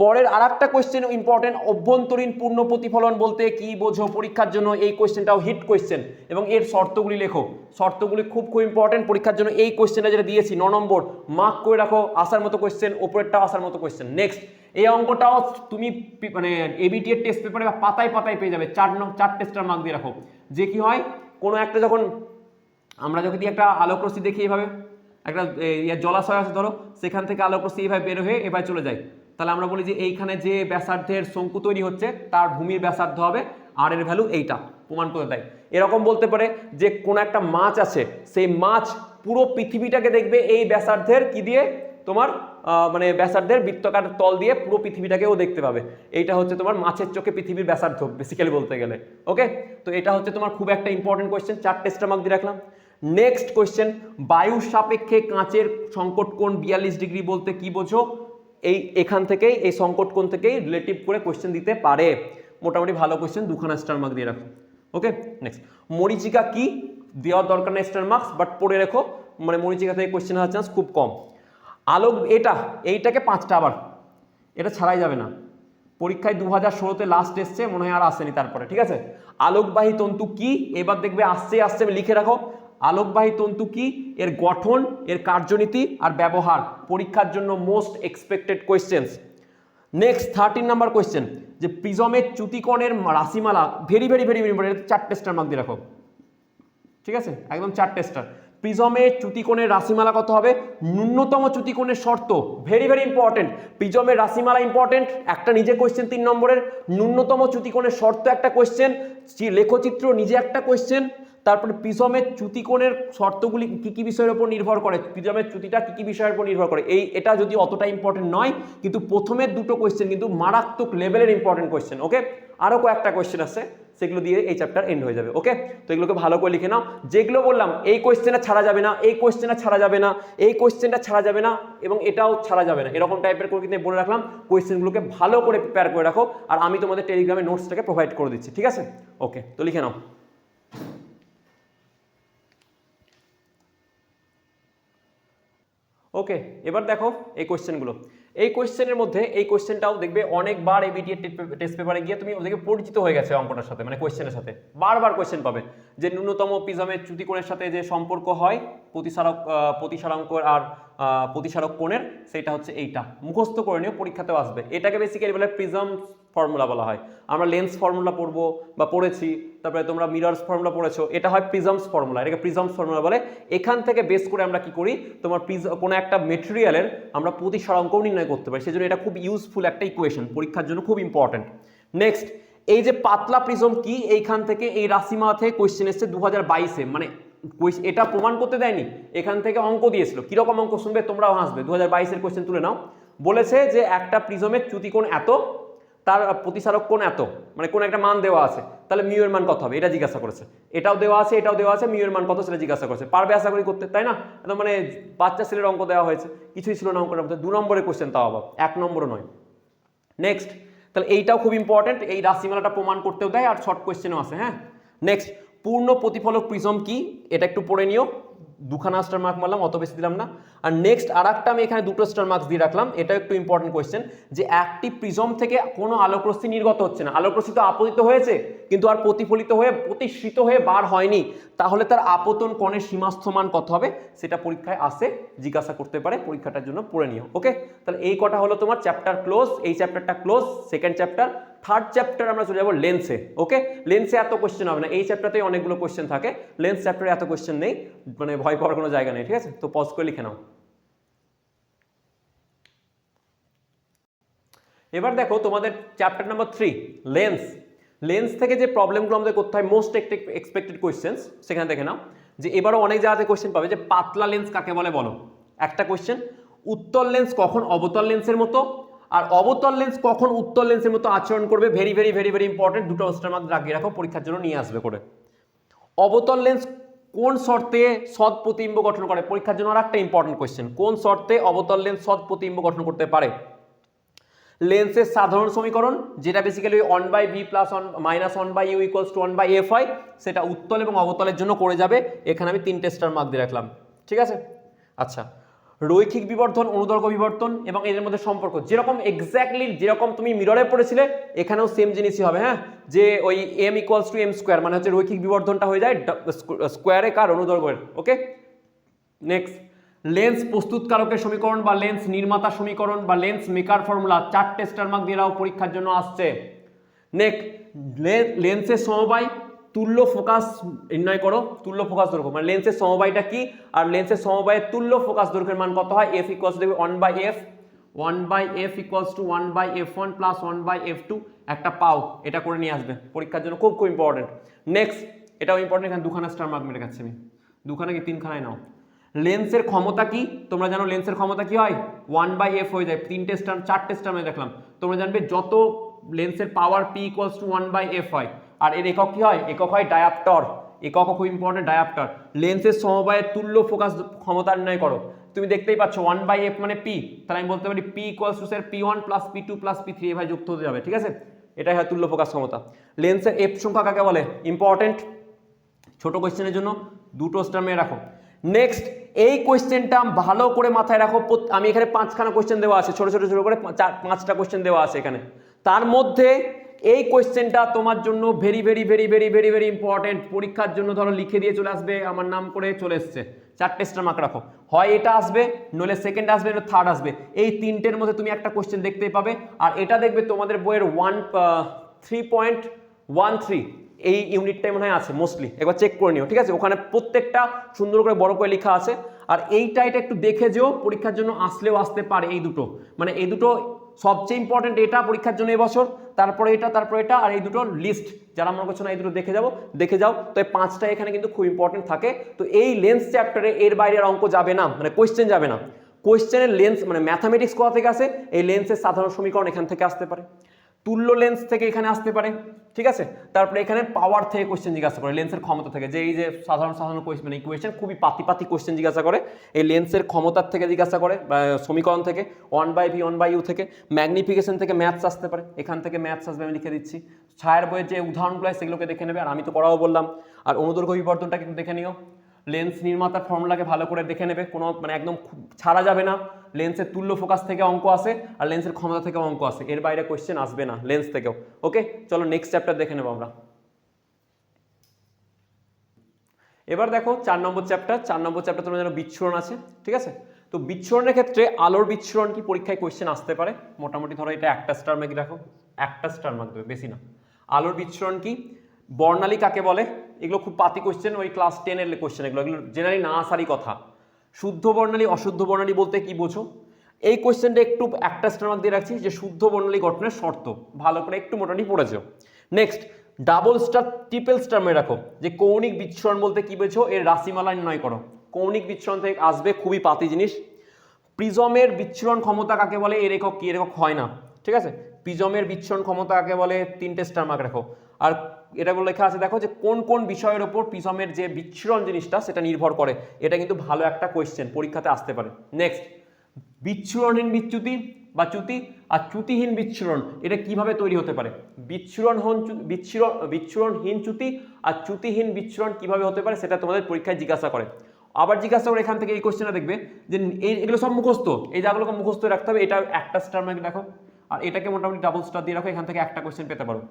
পরের আরেকটা কোয়েশ্চেন ইম্পর্টেন্ট, অভ্যন্তরীণ পূর্ণ প্রতিফলন বলতে কি বোঝো? পরীক্ষার জন্য এই কোয়েশ্চেনটাও হিট কোয়েশ্চেন, এবং এর শর্তগুলি লেখো, শর্তগুলি খুব খুব ইম্পর্টেন্ট পরীক্ষার জন্য। এই কোয়েশ্চেনটা যেটা দিয়েছি 9 নম্বর, মার্ক করে রাখো, আসার মতো কোয়েশ্চেন, ওপরেরটাও আসার মতো কোয়েশ্চেন। নেক্সট, এই অঙ্কটাও তুমি মানে এবিটি এর টেস্ট পেপারে বা পাতায় পাতায় পেয়ে যাবে, 4 টেস্টার মার্ক দিয়ে রাখো। যে কি হয়, কোনো একটা যখন আমরা যদি একটা আলোক রশ্মি দেখি এইভাবে, একটা জলাশয় আছে ধরো, সেখান থেকে আলোক রশ্মি এইভাবে বের হয়ে এভাবে চলে যায়, তাহলে আমরা বলি যে এইখানে যে ব্যাসার্ধের শঙ্কু তৈরি হচ্ছে তার ভূমির ব্যাসার্ধ হবে, আর এর ভ্যালু এইটা, প্রমাণ করে দেয়। এরকম বলতে পারে যে কোনো একটা মাছ আছে, সেই মাছ পুরো পৃথিবীটাকে দেখবে এই ব্যাসার্ধের কি দিয়ে, তোমার মানে ব্যাসার্ধের বৃত্তাকার তল দিয়ে পুরো পৃথিবীটাকেও দেখতে পাবে। এইটা হচ্ছে তোমার মাছের চোখে পৃথিবীর ব্যাসার্ধ বেসিক্যালি বলতে গেলে। ওকে, তো এটা হচ্ছে তোমার খুব একটা ইম্পর্টেন্ট কোয়েশ্চেন, 4 টেস্টার মার্ক দিয়ে রাখলাম। নেক্সট কোয়েশ্চেন, বায়ুর সাপেক্ষে কাঁচের সংকট কোণ 42 ডিগ্রি বলতে কি বোঝো? এখান থেকেই এই সংকট কোণ থেকেই রিলেটিভ করে কোয়েশ্চেন দিতে পারে, মোটামুটি ভালো কোয়েশ্চেন, 2খানা স্টার মার্ক দিয়ে রাখো। ওকে, নেক্সট, মরীচিকা কি? দেওয়ার দরকার নেই স্টার মার্কস, বাট পড়ে রেখো, মানে মরীচিকা থেকে কোয়েশ্চেন হওয়ার চান্স খুব কম। আলোক, এইটাকে 5টা, আবার এটা ছাড়াই যাবে না, পরীক্ষায় 2016-তে লাস্ট এসছে, মনে হয় আর আসেনি তারপরে। ঠিক আছে, আলোকবাহী তন্তু কি? এবার দেখবে আসছে আমি লিখে রাখো, আলোকবাহী তন্তু কি, এর গঠন, এর কার্যনীতি আর ব্যবহার, পরীক্ষার জন্য most expected questions. Next 13 number question, যে প্রিজমের চ্যুতিকোণের রাশিমালা, very very very very important, 4 tester mark দিয়ে রাখো। ঠিক আছে, একদম 4 টেস্টার। প্রিজমের চ্যুতিকোণের রাশিমালা কত হবে, ন্যূনতম চ্যুতিকোণের শর্ত, ভেরি ভেরি ইম্পর্টেন্ট। প্রিজমের রাশিমালা ইম্পর্টেন্ট, একটা নিজে কোয়েশ্চেন 3 নম্বরের, ন্যূনতম চ্যুতিকোণের শর্ত একটা কোয়েশ্চেন, লেখচিত্র নিজে একটা কোয়েশ্চেন, তারপরে প্রিজমের চ্যুতিকোণের শর্তগুলি কি কি বিষয়ের উপর নির্ভর করে, প্রিজমের চ্যুতিটা কি কি বিষয়ের উপর নির্ভর করে, এটা যদি অতটা ইম্পর্টেন্ট নয়, কিন্তু প্রথমের দুটো কোয়েশ্চেন কিন্তু মারাত্মক লেভেলের ইম্পর্টেন্ট কোয়েশ্চেন। ওকে, আরও কয়েকটা কোয়েশ্চেন আছে, সেগুলো দিয়ে এই চ্যাপ্টার এন্ড হয়ে যাবে। ওকে, তো এগুলোকে ভালো করে লিখে নাও, যেগুলো বললাম এই কোয়েশ্চেনটা ছাড়া যাবে না, এই কোয়েশ্চেনটা ছাড়া যাবে না, এই কোয়েশ্চেনটা ছাড়া যাবে না, এবং এটাও ছাড়া যাবে না, এরকম টাইপের করে কিন্তু বলে রাখলাম। কোয়েশ্চেনগুলোকে ভালো করে প্রিপেয়ার করে রাখো, আর আমি তোমাদের টেলিগ্রামে নোটসটাকে প্রোভাইড করে দিচ্ছি, ঠিক আছে? ওকে, তো লিখে নাও। ওকে, এবার দেখো এই কোয়েশ্চেনগুলো, এই কোয়েশ্চেনের মধ্যে এই কোয়েশ্চেনটাও দেখবে অনেকবার এই বিটিএ টেস্ট পেপারে গিয়ে তুমি ওদেরকে পরিচিত হয়ে গেছে অঙ্কটার সাথে, মানে কোয়েশ্চেনের সাথে বারবার কোয়েশ্চেন পাবে যে ন্যূনতম প্রিজমের চ্যুতিকোণের সাথে যে সম্পর্ক হয় প্রতিসারাঙ্ক আর প্রতিসারক কোণের, সেটা হচ্ছে এইটা, মুখস্থ করে নিও, পরীক্ষাতেও আসবে। এটাকে বেসিক্যালি বলে প্রিজম ফর্মুলা বলা হয়। আমরা লেন্স ফর্মুলা পড়বো বা পড়েছি, তারপরে তোমরা মিরর্স ফর্মুলা পড়েছো, এটা হয় প্রিজমস ফর্মুলা, এটাকে প্রিজমস ফর্মুলা বলে। এখান থেকে বেস করে আমরা কি করি, তোমার কোনো একটা মেটেরিয়ালের আমরা প্রতিসারাঙ্কও নির্ণয় করতে পারি, সেজন্য এটা খুব ইউজফুল একটা ইকুয়েশন, পরীক্ষার জন্য খুব ইম্পর্টেন্ট। নেক্সট, এই যে পাতলা প্রিজম কি, এইখান থেকে এই রাশিমালা থেকে কোয়েশ্চেন এসছে 2022-এ, মানে এটা প্রমাণ করতে দেয়নি, এখান থেকে অঙ্ক দিয়েছিল। কিরকম অঙ্ক শুনবে তোমরাও হাসবে, 2022-এর কোয়েশ্চেন তুলে নাও। বলেছে যে একটা প্রিজমের চ্যুতিকোণ এত, তার প্রতিসারক কোণ এত, মানে কোন একটা মান দেওয়া আছে, তাহলে মিউ এর মান কত হবে এটা জিজ্ঞাসা করেছে। এটাও দেওয়া আছে, এটাও দেওয়া আছে, মিউ এর মান কত সেটা জিজ্ঞাসা করেছে। পারবে আশা করি করতে, তাই না? একদম মানে বাচ্চা ছেলের অঙ্ক দেওয়া হয়েছে, কিছুই ছিল না অঙ্কটার মধ্যে। 2 নম্বরের কোয়েশ্চেন, তাও আবার 1 নম্বরও নয়। নেক্সট, তাহলে এইটাও খুব ইম্পর্টেন্ট, এই রাশিমালাটা প্রমাণ করতেও দেয়, আর শর্ট কোয়েশ্চেনও আছে। হ্যাঁ, নেক্সট, পূর্ণ প্রতিফলক প্রিজম কি, এটা একটু পড়ে নিও, 2খানা স্টার মার্ক মারলাম, অত বেশি দিলাম না। আর নেক্সট আরেকটা আমি এখানে 2টো স্টার মার্কস দিয়ে রাখলাম, এটা একটু ইম্পর্টেন্ট কোয়েশ্চেন, যে একটি প্রিজম থেকে কোনো আলোকরশ্মি নির্গত হচ্ছে না, আলোকরশ্মি তো আপতিত হয়েছে কিন্তু আর প্রতিফলিত হয়ে প্রতিশ্রিত হয়ে বার হয়নি, তাহলে তার আপতন কোণের সীমাস্থ মান কত হবে, সেটা পরীক্ষায় আসে, জিজ্ঞাসা করতে পারে, পরীক্ষাটার জন্য পড়ে নিও। ওকে, তাহলে এই কটা হলো তোমার চ্যাপ্টার ক্লোজ, এই চ্যাপ্টারটা close, second chapter. Third chapter আমরা চলে যাবো লেন্সে। ওকে, লেন্সে এত কোয়েশ্চেন হবে না, এই চ্যাপ্টারতেই অনেকগুলো কোয়েশ্চেন থাকে, লেন্স চ্যাপ্টারে এত কোয়েশ্চেন নেই, মানে ভয় পাওয়ার কোনো জায়গা নেই, ঠিক আছে? তো পজ করে লিখে নাও। এবার দেখো তোমাদের চ্যাপ্টার নাম্বার 3 লেন্স। লেন্স থেকে যে প্রবলেমগুলো আমাদের করতে হয়, মোস্ট এক্সপেক্টেড কোয়েশ্চেন্স, সেখানে দেখে নাও যে এবারও অনেক জায়গাতে কোয়েশ্চেন পাবে যে পাতলা লেন্স কাকে বলে বলো। একটা কোয়েশ্চেন, উত্তল লেন্স কখন অবতল লেন্সের মতো, আর অবতল লেন্স কখন উত্তল লেন্সের মতো আচরণ করবে। Very very very very important, 2টো স্টার মার্ক রাখিয়ে রাখো, পরীক্ষার জন্য নিয়ে আসবে করে। অবতল লেন্স কোন শর্তে সৎ প্রতিবিম্ব গঠন করে, পরীক্ষার জন্য আরেকটা ইম্পর্টেন্ট কোয়েশ্চেন, কোন শর্তে অবতল লেন্স সৎ প্রতিবিম্ব গঠন করতে পারে। লেন্সের সাধারণ সমীকরণ, যেটা বেসিক্যালি 1/v + 1/u = 1/f হয়, সেটা উত্তল এবং অবতলের জন্য করে যাবে। এখানে আমি 3টে স্টার মার্ক দিয়ে রাখলাম, ঠিক আছে? আচ্ছা, রৈখিক বিবর্ধন, অনুদৈর্ঘ্য বিবর্তন এবং এদের মধ্যে সম্পর্ক, যেরকম এক্স্যাক্টলি যেরকম তুমি মিররে পড়েছিলে, এখানেও সেম জিনিসই হবে। হ্যাঁ, যে ওই m = m², মানে হচ্ছে রৈখিক বিবর্ধনটা হয়ে যায় স্কোয়ারে কার, অনুদৈর্ঘ্যের। ওকে, নেক্সট, লেন্স প্রস্তুতকারকের সমীকরণ বা লেন্স নির্মাতা সমীকরণ বা লেন্স মেকার ফর্মুলা, 4টে স্টার মার্ক দিয়ে দাও, পরীক্ষার জন্য আসছে। নেক্সট, লেন্সের সমবায়, তুল্য ফোকাস নির্ণয় করো, তুল্য ফোকাস দৈর্ঘ্য, মানে লেন্সের সমবায়টা কি, আর লেন্সের সমবায়ের তুল্য ফোকাস দৈর্ঘ্যের মান কত হয়। f = 1/f, 1/f = 1/f1 + 1/f2, একটা পাও, এটা করে নিয়ে আসবে, পরীক্ষার জন্য খুব খুব ইম্পর্টেন্ট। নেক্সট, এটাও ইম্পর্টেন্ট, এখানে 2খানা স্টার মার্ক মেরে গেছে, আমি 2খানা কি 3খানায় নাও। লেন্সের ক্ষমতা কি, তোমরা জানো লেন্সের ক্ষমতা কি হয়, 1/f হয়ে যায়, 4টে স্টার আমি দেখলাম। তোমরা জানবে যত লেন্সের পাওয়ার p = 1/f হয়, আর এর একক কি হয়, একক হয় ডায়াপ্টার, একক খুব ইম্পর্টেন্ট, ডায়াপ্টার। লেন্সের সমবায়ের তুল্য ফোকাস ক্ষমতা নির্ণয় করো, তুমি দেখতেই পাচ্ছ 1/f মানে p, তাহলে আমি বলতে পারি p = p1 + p2 + p3, এভাবে যুক্ত হতে যাবে, ঠিক আছে? এটাই হয় তুল্য ফোকাস ক্ষমতা। লেন্সের f সংখ্যা কাকে বলে, ইম্পর্টেন্ট, ছোট কোয়েশ্চেনের জন্য 2টো স্টার মেয়ে রাখো। নেক্সট, এই কোয়েশ্চেনটা ভালো করে মাথায় রাখো, আমি এখানে 5খানা কোয়েশ্চেন দেওয়া আছে, ছোট ছোট ছোট করে 5টা কোয়েশ্চেন দেওয়া আছে এখানে, তার মধ্যে এই কোয়েশ্চেনটা তোমার জন্য very very very very very very important, পরীক্ষার জন্য ধরো লিখে দিয়ে চলে আসবে, আমার নাম করে চলে এসছে, 4টে স্টার মার্ক রাখো, হয় এটা আসবে, নইলে সেকেন্ড আসবে, নইলে থার্ড আসবে, এই 3টের মধ্যে তুমি একটা কোয়েশ্চেন দেখতেই পাবে। আর এটা দেখবে তোমাদের বইয়ের 3.13 এই ইউনিটটাই মনে হয় আছে মোস্টলি, একবার চেক করে নিও, ঠিক আছে? ওখানে প্রত্যেকটা সুন্দর করে বড় করে লেখা আছে। আর এইটা একটু দেখে যেও, পরীক্ষার জন্য আসলেও আসতে পারে এই দুটো, মানে এই দুটো সবচেয়ে ইম্পর্টেন্ট, এটা পরীক্ষার জন্য এবছর, তারপরে এটা, আর এই দুটো লিস্ট যারা মনে করছো না এই দুটো দেখে যাও। তো এই 5টা এখানে কিন্তু খুব ইম্পর্টেন্ট থাকে। তো এই লেন্স চ্যাপ্টারে এর বাইরে অঙ্ক যাবে না, মানে কোয়েশ্চেন যাবে না। কোয়েশ্চেনের লেন্স মানে ম্যাথামেটিক্স কোথা থেকে আসে, এই লেন্সের সাধারণ সমীকরণ এখান থেকে আসতে পারে, তুল্য লেন্স থেকে এখানে আসতে পারে, ঠিক আছে? তারপরে এখানে পাওয়ার থেকে কোশ্চেন জিজ্ঞাসা করে, লেন্সের ক্ষমতা থেকে, যে এই যে সাধারণ কোয়েশ্চেন মানে ইকুয়েশন খুবই পাতি কোশ্চেন জিজ্ঞাসা করে এই লেন্সের ক্ষমতার থেকে জিজ্ঞাসা করে, সমীকরণ থেকে, 1/v 1/u থেকে, ম্যাগনিফিকেশন থেকে ম্যাথস আসতে পারে, এখান থেকে ম্যাথস আসবে, আমি লিখে দিচ্ছি। ছায়ার বইয়ের যে উদাহরণগুলো সেগুলোকে দেখে নেবে, আর আমি তো পড়াও বললাম। আর অনুদৈর্ঘ্য বিবর্তনটা কিন্তু দেখে নিও, লেন্স নির্মাতার ফর্মুলাকে ভালো করে দেখে নেবে, কোনো মানে একদম ছাড়া যাবে না। লেন্সের তুল্য ফোকাস থেকে অঙ্ক আসে, আর লেন্সের ক্ষমতা থেকে অঙ্ক আসে, এর বাইরে কোয়েশ্চেন আসবে না লেন্স থেকেও। ওকে, চলো নেক্সট চ্যাপ্টার দেখে নেবো আমরা। এবার দেখো 4 নম্বর চ্যাপ্টার তোমরা জানো বিচ্ছুরণ আছে, ঠিক আছে? তো বিচ্ছুরণের ক্ষেত্রে আলোর বিচ্ছুরণ কি পরীক্ষায় কোয়েশ্চেন আসতে পারে, মোটামুটি ধরো এটা একটা স্টার মার্ক রাখো, একটা স্টার মার্ক দেবে, বেশি না। আলোর বিচ্ছুরণ কি, বর্ণালী কাকে বলে, এগুলো খুব পাতি কোয়েশ্চেন, ওই ক্লাস 10 এর কোয়েশ্চেন, এগুলো জেনারেলি না আসারই কথা। শুদ্ধ বর্ণালী অশুদ্ধ বর্ণালী বলতে কি বোঝো, এই কোয়েশ্চেনটা একটু একটা স্টার মার্ক দিয়ে রাখছি, যে শুদ্ধ বর্ণালী গঠনের শর্ত ভালো করে একটু মোটামুটি পড়েছো। Next double star triple star মেরে রাখো, যে কৌণিক বিচ্ছুরণ বলতে কি বোঝো, এর রাশিমালা নির্ণয় করো। কৌণিক বিচ্ছুরণ থেকে আসবে, খুবই পাতি জিনিস। প্রিজমের বিচ্ছুরণ ক্ষমতা কাকে বলে, এর একক কি, এর একক হয় না, ঠিক আছে? প্রিজমের বিচ্ছুরণ ক্ষমতা কাকে বলে, 3টে স্টার মার্ক রাখো। আর এটা লেখা আছে দেখো, যে কোন কোন বিষয়ের ওপর প্রিজমের যে বিচ্ছুরণ জিনিসটা সেটা নির্ভর করে, এটা কিন্তু ভালো একটা কোয়েশ্চেন, পরীক্ষাতে আসতে পারে। নেক্সট বিচ্ছুরণহীন বিচ্যুতি বা চ্যুতি আর চ্যুতিহীন বিচ্ছুরণ, এটা কিভাবে তৈরি হতে পারে, বিচ্ছুরণহীন চ্যুতি আর চ্যুতিহীন বিচ্ছুরণ কিভাবে হতে পারে, সেটা তোমাদের পরীক্ষায় জিজ্ঞাসা করে। আবার জিজ্ঞাসা করে এখান থেকে এই কোশ্চেনটা দেখবে, যে এগুলো সব মুখস্থ, এই জায়গাগুলোকে মুখস্থ রাখতে হবে, এটা একটা স্টার মার্ক রাখো, আর এটাকে মোটামুটি ডাবল স্টার দিয়ে রাখো, এখান থেকে একটা কোশ্চেন পেতে পারো।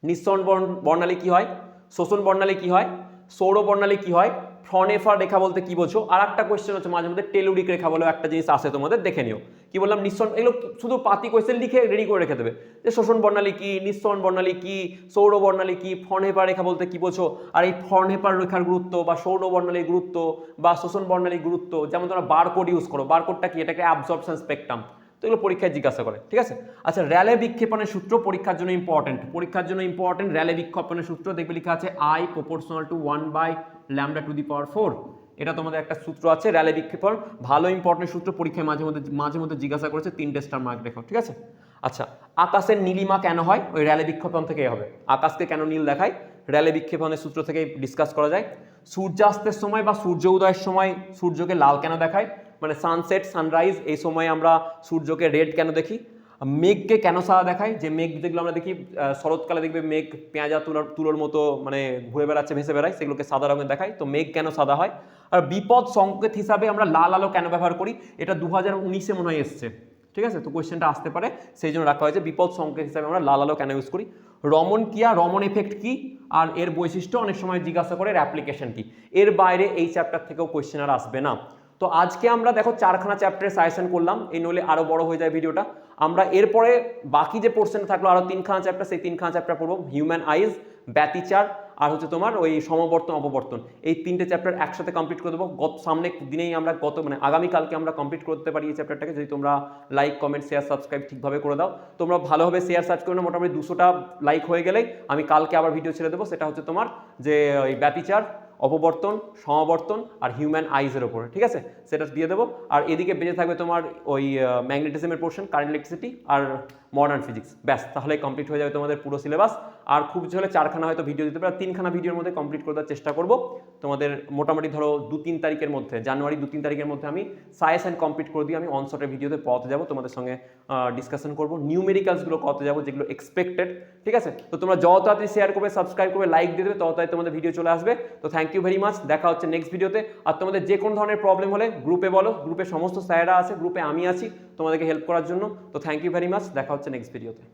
নিঃসরণ বর্ণালী কি হয়, শোষণ বর্ণালী কি হয়, সৌর বর্ণালী কি হয়, ফ্রনেফার রেখা বলতে কি বোঝো। আর একটা কোয়েশ্চেন হচ্ছে মাঝে মধ্যে টেলুরিক রেখা বলে একটা জিনিস আসে, তোমাদের দেখে নিও। কি বললাম, নিঃসরণ, এগুলো শুধু পাতি কোয়েশ্চেন লিখে রেডি করে রেখে দেবে, যে শোষণ বর্ণালী কি, নিঃসরণ বর্ণালী কি, সৌর বর্ণালী কি, ফ্রনেফার রেখা বলতে কি বোঝো। আর এই ফ্রনেফার রেখার গুরুত্ব বা সৌর বর্ণালীর গুরুত্ব বা শোষণ বর্ণালীর গুরুত্ব, যেমন তোমরা বারকোড ইউজ করো, বারকোডটা কি, এটাকে অ্যাবজর্পশন স্পেকট্রাম, তো এগুলো পরীক্ষায় জিজ্ঞাসা করে, ঠিক আছে? আচ্ছা, র্যালে বিক্ষেপণের সূত্র পরীক্ষার জন্য ইম্পর্টেন্ট, র্যালে বিক্ষেপণের সূত্র দেখবে লেখা আছে I proportional to 1/λ⁴, এটা তোমাদের একটা সূত্র আছে র্যালে বিক্ষেপণ, ভালো ইম্পর্টেন্ট সূত্র, পরীক্ষায় মাঝে মধ্যে জিজ্ঞাসা করেছে, 3টে স্টার মার্ক দেখো, ঠিক আছে? আচ্ছা, আকাশের নীলিমা কেন হয়, ওই র্যালে বিক্ষেপণ থেকেই হবে। আকাশকে কেন নীল দেখায়, র্যালে বিক্ষেপণের সূত্র থেকে ডিসকাস করা যায়। সূর্যাস্তের সময় বা সূর্য উদয়ের সময় সূর্যকে লাল কেন দেখায়, মানে সানসেট সানরাইজ এই সময় আমরা সূর্যকে রেড কেন দেখি। মেঘকে কেন সাদা দেখায়, যে মেঘ যেগুলো আমরা দেখি শরৎকালে দেখবে মেঘ পেঁয়াজা তুলোর মতো মানে ঘুরে বেড়াচ্ছে, ভেসে বেড়ায়, সেগুলোকে সাদা রঙের দেখায়, তো মেঘ কেন সাদা হয়। আর বিপদ সংকেত হিসাবে আমরা লাল আলো কেন ব্যবহার করি, এটা 2019-এ মনে হয় এসছে, ঠিক আছে? তো কোয়েশ্চেনটা আসতে পারে, সেই জন্য রাখা হয়েছে বিপদ সংকেত হিসাবে আমরা লাল আলো কেন ইউজ করি। রমন ক্রিয়া, রমন এফেক্ট কি আর এর বৈশিষ্ট্য অনেক সময় জিজ্ঞাসা করে, এর অ্যাপ্লিকেশন কি। এর বাইরে এই চ্যাপ্টার থেকেও কোয়েশ্চেন আর আসবে না। তো আজকে আমরা দেখো 4খানা চ্যাপ্টারের সাজেশন করলাম, এই নইলে আরো বড় হয়ে যায় ভিডিওটা। আমরা এরপরে বাকি যে পোর্শন থাকলো আরো 3খানা চ্যাপ্টার, সেই 3খানা চ্যাপ্টার পড়বো, হিউম্যান আইজ, ব্যতিচার, আর হচ্ছে তোমার ওই সমবর্তন অপবর্তন, এই 3টে চ্যাপ্টার একসাথে কমপ্লিট করে দেবো। সামনে দিনেই আমরা আগামীকালকে আমরা কমপ্লিট করতে পারি এই চ্যাপ্টারটাকে, যদি তোমরা লাইক কমেন্ট শেয়ার সাবস্ক্রাইব ঠিকভাবে করে দাও। তোমরা ভালোভাবে শেয়ার সার্চ করে না, মোটামুটি 200টা লাইক হয়ে গেলেই আমি কালকে আবার ভিডিও ছেড়ে দেবো, সেটা হচ্ছে তোমার যে ওই ব্যতিচার, অপবর্তন, সমাবর্তন আর হিউম্যান আইজের ওপরে, ঠিক আছে? সেটা দিয়ে দেবো। আর এদিকে বেঁচে থাকবে তোমার ওই ম্যাগনেটিজমের পোর্শন, কারেন্ট ইলেকট্রিসিটি আর মডার্ন ফিজিক্স, ব্যাস, তাহলে কমপ্লিট হয়ে যাবে তোমাদের পুরো সিলেবাস। আর খুব হলে 4খানা হয়তো ভিডিও দিতে পারে, 3খানা ভিডিওর মধ্যে কমপ্লিট করে দেওয়ার চেষ্টা করবো তোমাদের। মোটামুটি ধরো 2-3 তারিখের মধ্যে, জানুয়ারি 2-3 তারিখের মধ্যে আমি সাজেশন কমপ্লিট করে দিয়ে আমি অনশটের ভিডিওতে পড়াতে যাবো, তোমাদের সঙ্গে ডিসকাশন করবো, নিউমেরিক্যালসগুলো করতে যাবো যেগুলো এক্সপেক্টেড, ঠিক আছে? তো তোমরা যত তাড়াতাড়ি শেয়ার করবে, সাবস্ক্রাইব করবে, লাইক দিয়ে দেবে, তত তাড়াতাড়ি তোমাদের ভিডিও চলে আসবে। তো থ্যাংক ইউ ভেরি মাচ, দেখা হচ্ছে নেক্সট ভিডিওতে। আর তোমাদের যে কোনো ধরনের প্রবলেম হলে গ্রুপে বলো, গ্রুপে সমস্ত স্যাররা আছে, গ্রুপে আমি আছি তোমাদেরকে হেল্প করার জন্য। তো থ্যাংক ইউ ভেরি মাচ, দেখা হচ্ছে নেক্সট ভিডিওতে।